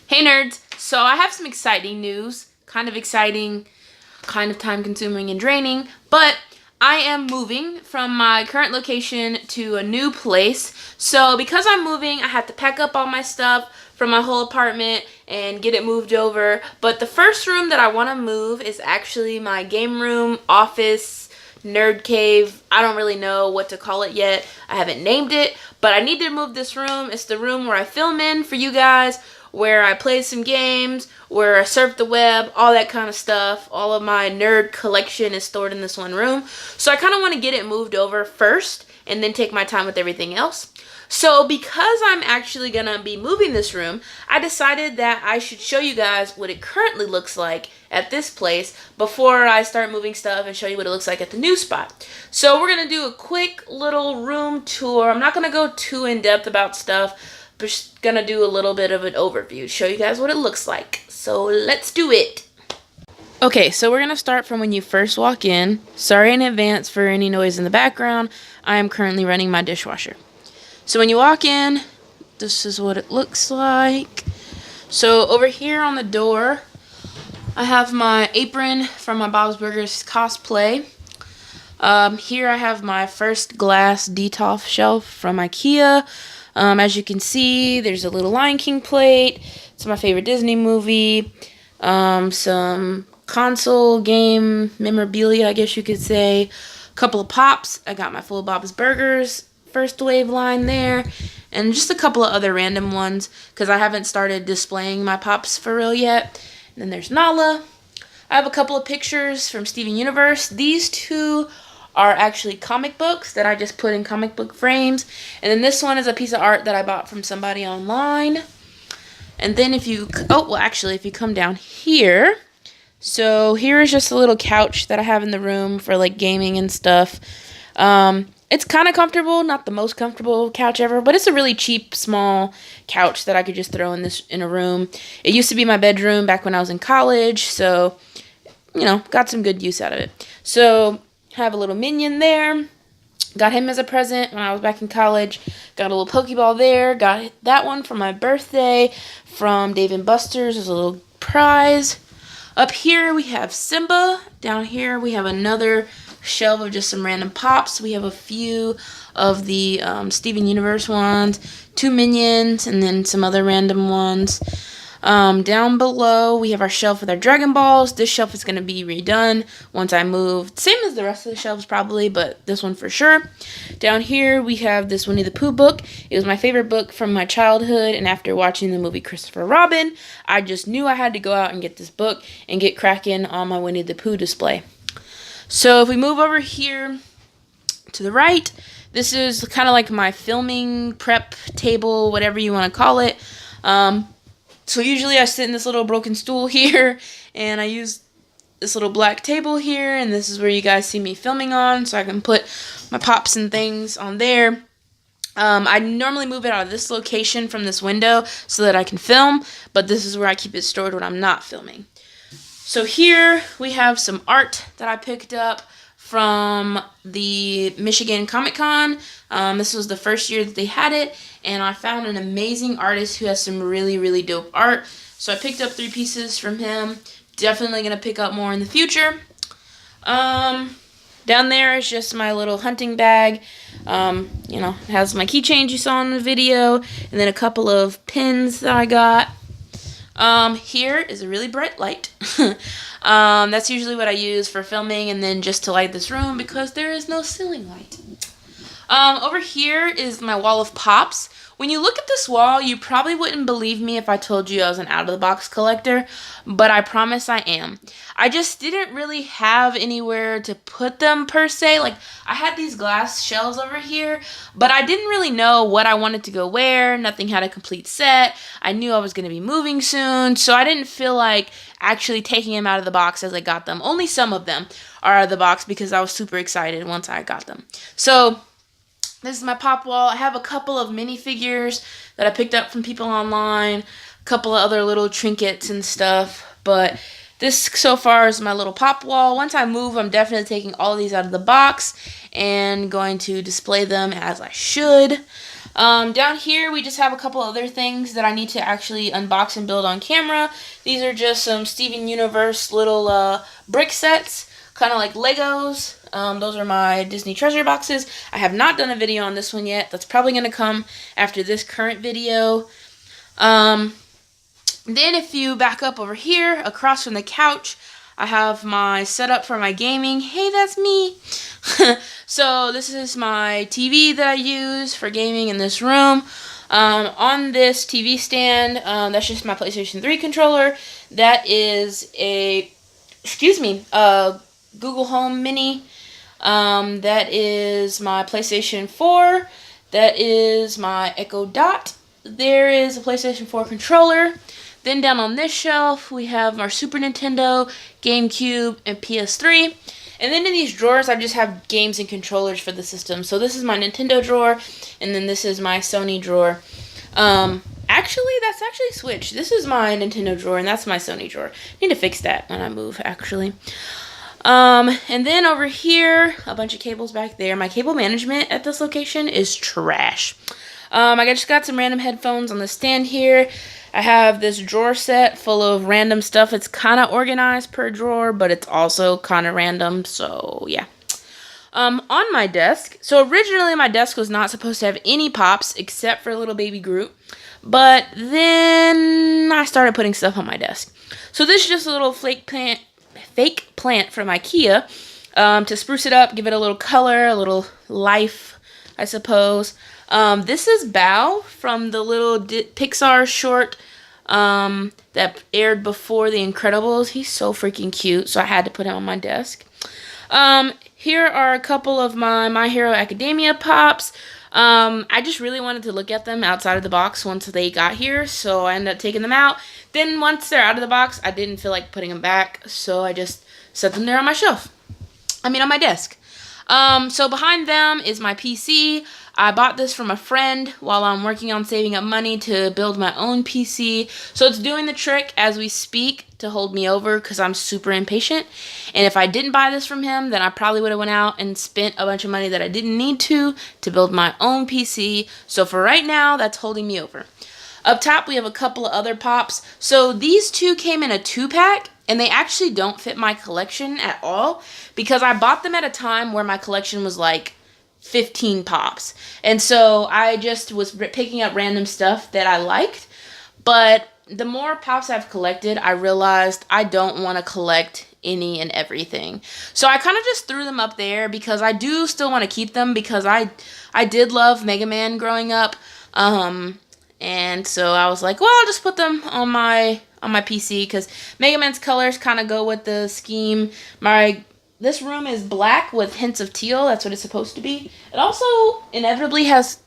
Hey nerds, so I have some exciting news, kind of exciting, kind of time consuming and draining, but I am moving from my current location to a new place. So because I'm moving, I have to pack up all my stuff from my whole apartment and get it moved over. But the first room that I want to move is actually my game room, office, nerd cave. I don't really know what to call it yet. I haven't named it, but I need to move this room. It's the room where I film in for you guys, where I play some games, where I surf the web, all that kind of stuff. All of my nerd collection is stored in this one room. So I kind of want to get it moved over first and then take my time with everything else. So because I'm actually going to be moving this room, I decided that I should show you guys what it currently looks like at this place before I start moving stuff and show you what it looks like at the new spot. So we're going to do a quick little room tour. I'm not going to go too in depth about stuff, but just going to do a little bit of an overview, show you guys what it looks like. So let's do it. Okay, so we're going to start from when you first walk in. Sorry in advance for any noise in the background. I am currently running my dishwasher. So when you walk in, this is what it looks like. So over here on the door, I have my apron from my Bob's Burgers cosplay. Here I have my first glass Detolf shelf from IKEA. As you can see, there's a little Lion King plate. It's my favorite Disney movie. Some console game memorabilia, I guess you could say. A couple of pops. I got my full Bob's Burgers first wave line there, and just a couple of other random ones because I haven't started displaying my pops for real yet. And then there's Nala. I have a couple of pictures from Steven Universe. These two are actually comic books that I just put in comic book frames, and then this one is a piece of art that I bought from somebody online. And then if you if you come down here, so here is just a little couch that I have in the room for like gaming and stuff. It's kind of comfortable, not the most comfortable couch ever, but it's a really cheap, small couch that I could just throw in a room. It used to be my bedroom back when I was in college, so, you know, got some good use out of it. So, have a little minion there. Got him as a present when I was back in college. Got a little Pokeball there. Got that one for my birthday from Dave & Buster's as a little prize. Up here we have Simba. Down here we have another shelf of just some random pops. We have a few of the Steven Universe ones, 2 Minions, and then some other random ones. Down below we have our shelf with our Dragon Balls. This shelf is going to be redone once I move. Same as the rest of the shelves probably, but this one for sure. Down here we have this Winnie the Pooh book. It was my favorite book from my childhood, and after watching the movie Christopher Robin, I just knew I had to go out and get this book and get cracking on my Winnie the Pooh display. So if we move over here to the right, this is kind of like my filming prep table, whatever you want to call it. So usually I sit in this little broken stool here, and I use this little black table here, and this is where you guys see me filming on, so I can put my pops and things on there. I normally move it out of this location from this window so that I can film, but this is where I keep it stored when I'm not filming. So here we have some art that I picked up from the Michigan Comic Con. This was the first year that they had it, and I found an amazing artist who has some really, really dope art. So I picked up 3 pieces from him. Definitely going to pick up more in the future. Down there is just my little hunting bag. You know, it has my keychains you saw in the video, and then a couple of pins that I got. Here is a really bright light. That's usually what I use for filming and then just to light this room because there is no ceiling light. Over here is my wall of pops. When you look at this wall, you probably wouldn't believe me if I told you I was an out-of-the-box collector, but I promise I am. I just didn't really have anywhere to put them per se. Like, I had these glass shelves over here, but I didn't really know what I wanted to go where. Nothing had a complete set. I knew I was going to be moving soon, so I didn't feel like actually taking them out of the box as I got them. Only some of them are out of the box because I was super excited once I got them. So this is my pop wall. I have a couple of minifigures that I picked up from people online, a couple of other little trinkets and stuff, but This so far is my little pop wall. Once I move, I'm definitely taking all of these out of the box and going to display them as I should. Down here, we just have a couple other things that I need to actually unbox and build on camera. These are just some Steven Universe little brick sets, kind of like Legos. Those are my Disney treasure boxes. I have not done a video on this one yet. That's probably going to come after this current video. Then if you back up over here, across from the couch, I have my setup for my gaming. Hey, that's me. So this is my TV that I use for gaming in this room. On this TV stand, that's just my PlayStation 3 controller. That is a Google Home Mini. That is my PlayStation 4. That is my Echo Dot. There is a PlayStation 4 controller. Then down on this shelf, we have our Super Nintendo, GameCube, and PS3. And then in these drawers, I just have games and controllers for the system. So this is my Nintendo drawer, and then this is my Sony drawer. Actually, that's actually switched. This is my Nintendo drawer, and that's my Sony drawer. I need to fix that when I move, actually. And then over here, a bunch of cables back there. My cable management at this location is trash. I just got some random headphones on the stand here. I have this drawer set full of random stuff. It's kind of organized per drawer, but it's also kind of random, so yeah. On my desk, so originally my desk was not supposed to have any pops except for little baby Groot, but then I started putting stuff on my desk. So this is just a little fake plant from IKEA to spruce it up, give it a little color, a little life, I suppose. This is Bao from the little Pixar short that aired before The Incredibles. He's so freaking cute, so I had to put him on my desk. Here are a couple of My Hero Academia pops. I just really wanted to look at them outside of the box once they got here, so I ended up taking them out. Then once they're out of the box, I didn't feel like putting them back, so I just set them there on my shelf. On my desk. So behind them is my PC. I bought this from a friend while I'm working on saving up money to build my own PC. So it's doing the trick as we speak to hold me over because I'm super impatient. And if I didn't buy this from him, then I probably would have went out and spent a bunch of money that I didn't need to build my own PC. So for right now, that's holding me over. Up top, we have a couple of other pops. So these two came in a 2-pack. And they actually don't fit my collection at all because I bought them at a time where my collection was like 15 pops. And so I just was picking up random stuff that I liked. But the more pops I've collected, I realized I don't want to collect any and everything. So I kind of just threw them up there because I do still want to keep them because I did love Mega Man growing up. And so I was like, well, I'll just put them on my PC because Mega Man's colors kind of go with the scheme. This room is black with hints of teal. That's what it's supposed to be. It also inevitably has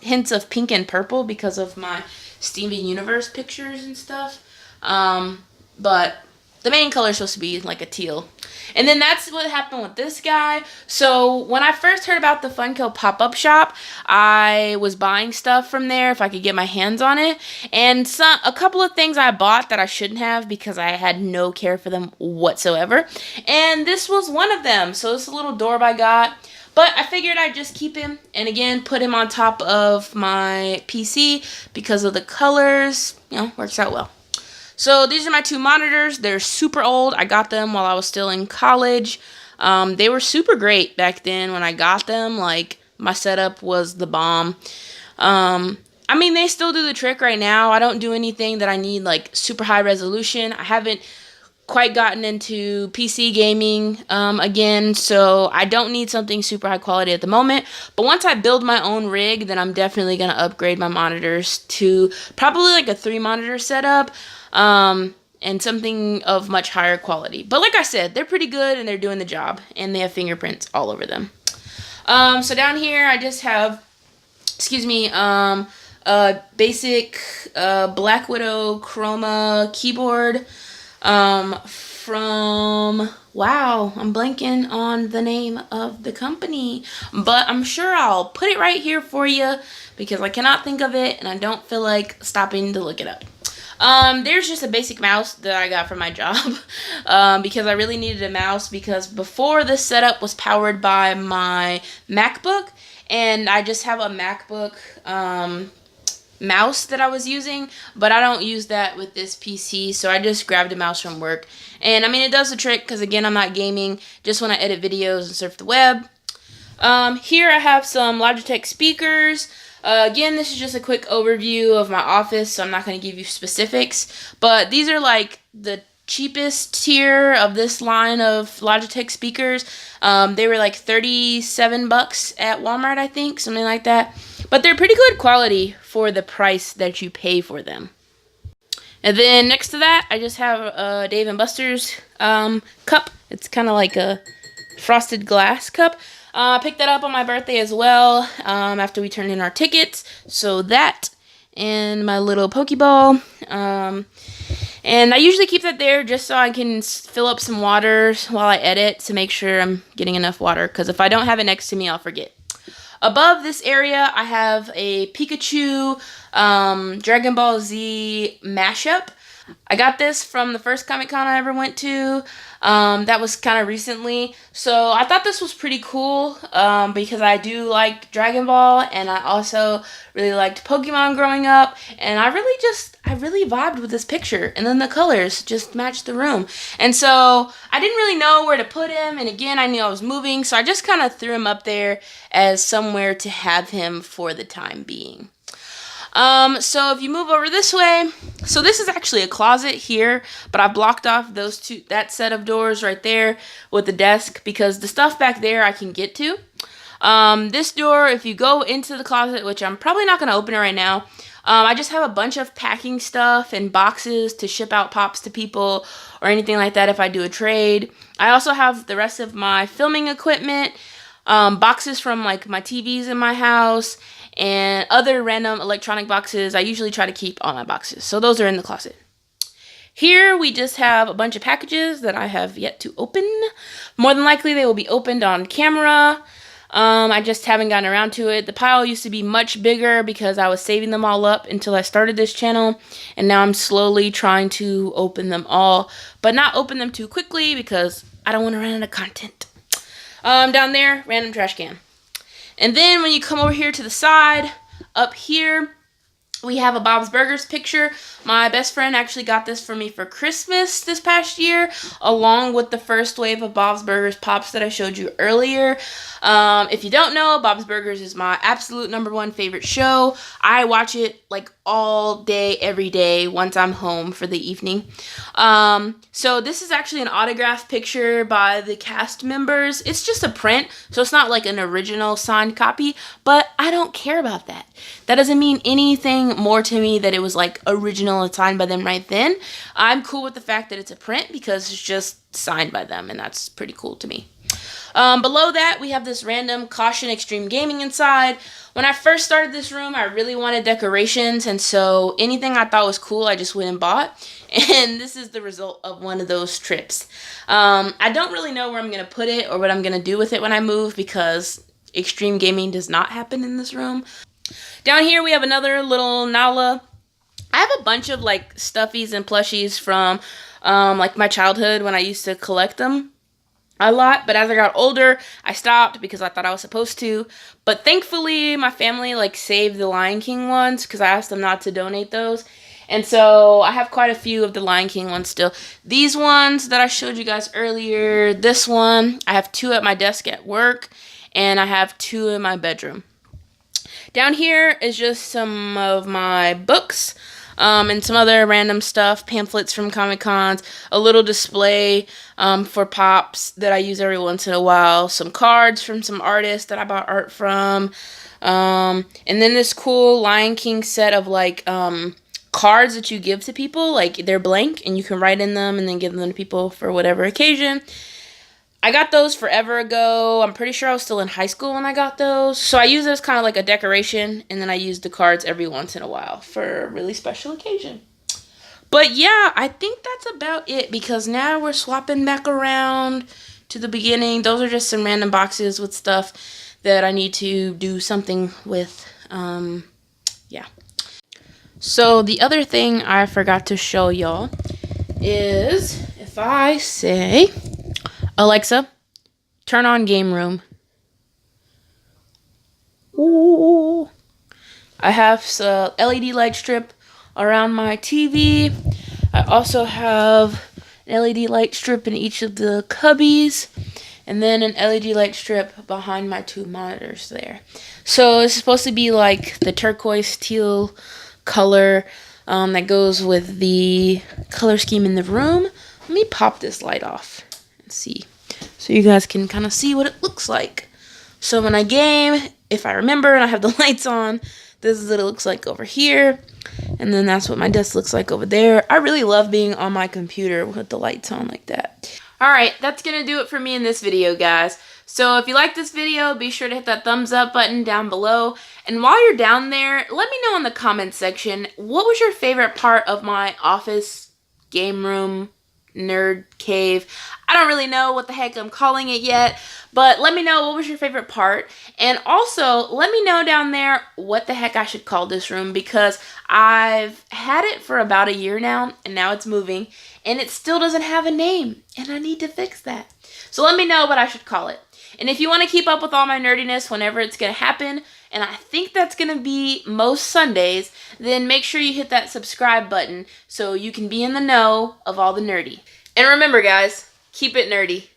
hints of pink and purple because of my Steven Universe pictures and stuff. But the main color is supposed to be like a teal. And then that's what happened with this guy. So when I first heard about the Funko pop-up shop, I was buying stuff from there if I could get my hands on it. And a couple of things I bought that I shouldn't have because I had no care for them whatsoever. And this was one of them. So this little Dorb I got. But I figured I'd just keep him and again put him on top of my PC because of the colors. You know, works out well. So these are my two monitors. They're super old. I got them while I was still in college. They were super great back then when I got them. Like, my setup was the bomb. They still do the trick right now. I don't do anything that I need, like, super high resolution. I haven't quite gotten into PC gaming again, so I don't need something super high quality at the moment. But once I build my own rig, then I'm definitely going to upgrade my monitors to probably like a 3-monitor setup. And something of much higher quality. But like I said, they're pretty good and they're doing the job. And they have fingerprints all over them. So down here I just have, a basic Black Widow Chroma keyboard from, wow, I'm blanking on the name of the company. But I'm sure I'll put it right here for you because I cannot think of it and I don't feel like stopping to look it up. There's just a basic mouse that I got from my job because I really needed a mouse because before this setup was powered by my MacBook, and I just have a MacBook mouse that I was using, but I don't use that with this PC, so I just grabbed a mouse from work. And I mean, it does the trick because again, I'm not gaming, just when I edit videos and surf the web. Here I have some Logitech speakers. Again, this is just a quick overview of my office, so I'm not going to give you specifics, but these are like the cheapest tier of this line of Logitech speakers. They were like 37 bucks at Walmart, I think, something like that. But they're pretty good quality for the price that you pay for them. And then next to that, I just have a Dave & Buster's cup. It's kind of like a frosted glass cup. I picked that up on my birthday as well after we turned in our tickets. So that and my little Pokeball. And I usually keep that there just so I can fill up some water while I edit to make sure I'm getting enough water. Because if I don't have it next to me, I'll forget. Above this area, I have a Pikachu Dragon Ball Z mashup. I got this from the first Comic-Con I ever went to. That was kind of recently. So I thought this was pretty cool because I do like Dragon Ball, and I also really liked Pokemon growing up. And I really vibed with this picture. And then the colors just matched the room. And so I didn't really know where to put him. And again, I knew I was moving. So I just kind of threw him up there as somewhere to have him for the time being. So if you move over this way, so this is actually a closet here, but I blocked off that set of doors right there with the desk because the stuff back there I can get to. This door, if you go into the closet, which I'm probably not going to open it right now, I just have a bunch of packing stuff and boxes to ship out pops to people or anything like that if I do a trade. I also have the rest of my filming equipment, boxes from like my TVs in my house, and other random electronic boxes. I usually try to keep all my boxes. So those are in the closet. Here we just have a bunch of packages that I have yet to open. More than likely they will be opened on camera. I just haven't gotten around to it. The pile used to be much bigger because I was saving them all up until I started this channel. And now I'm slowly trying to open them all. But not open them too quickly because I don't want to run out of content. Down there, random trash can. And then when you come over here to the side, up here, we have a Bob's Burgers picture. My best friend actually got this for me for Christmas this past year, along with the first wave of Bob's Burgers Pops that I showed you earlier. If you don't know, Bob's Burgers is my absolute #1 favorite show. I watch it like all day, every day, once I'm home for the evening. So this is actually an autographed picture by the cast members. It's just a print, so it's not like an original signed copy, but I don't care about that. That doesn't mean anything more to me that it was like original and signed by them right then. I'm cool with the fact that it's a print because it's just signed by them, and that's pretty cool to me. Below that, we have this random Caution Extreme Gaming inside. When I first started this room, I really wanted decorations, and so anything I thought was cool, I just went and bought. And this is the result of one of those trips. I don't really know where I'm going to put it or what I'm going to do with it when I move because extreme gaming does not happen in this room. Down here, we have another little Nala. I have a bunch of like stuffies and plushies from like my childhood when I used to collect them a lot, but as I got older, I stopped because I thought I was supposed to. But thankfully, my family like saved the Lion King ones because I asked them not to donate those. And so I have quite a few of the Lion King ones still. These ones that I showed you guys earlier, this one, I have 2 at my desk at work, and I have 2 in my bedroom. Down here is just some of my books. And some other random stuff, pamphlets from Comic-Cons, a little display for Pops that I use every once in a while, some cards from some artists that I bought art from, and then this cool Lion King set of like cards that you give to people, like they're blank and you can write in them and then give them to people for whatever occasion. I got those forever ago. I'm pretty sure I was still in high school when I got those. So I use those kind of like a decoration, and then I use the cards every once in a while for a really special occasion. But yeah, I think that's about it because now we're swapping back around to the beginning. Those are just some random boxes with stuff that I need to do something with. Yeah. So the other thing I forgot to show y'all is if I say, Alexa, turn on game room. Ooh. I have a LED light strip around my TV. I also have an LED light strip in each of the cubbies, and then an LED light strip behind my 2 monitors there. So it's supposed to be like the turquoise teal color that goes with the color scheme in the room. Let me pop this light off and see, so you guys can kind of see what it looks like. So when I game, if I remember and I have the lights on, this is what it looks like over here. And then that's what my desk looks like over there. I really love being on my computer with the lights on like that. Alright, that's going to do it for me in this video, guys. So if you like this video, be sure to hit that thumbs up button down below. And while you're down there, let me know in the comments section, what was your favorite part of my office, game room, nerd cave? I don't really know what the heck I'm calling it yet, but let me know what was your favorite part. And also, let me know down there what the heck I should call this room, because I've had it for about a year now, and now it's moving, and it still doesn't have a name, and I need to fix that. So let me know what I should call it. And if you want to keep up with all my nerdiness whenever it's going to happen, and I think that's going to be most Sundays, then make sure you hit that subscribe button so you can be in the know of all the nerdy. And remember, guys, keep it nerdy.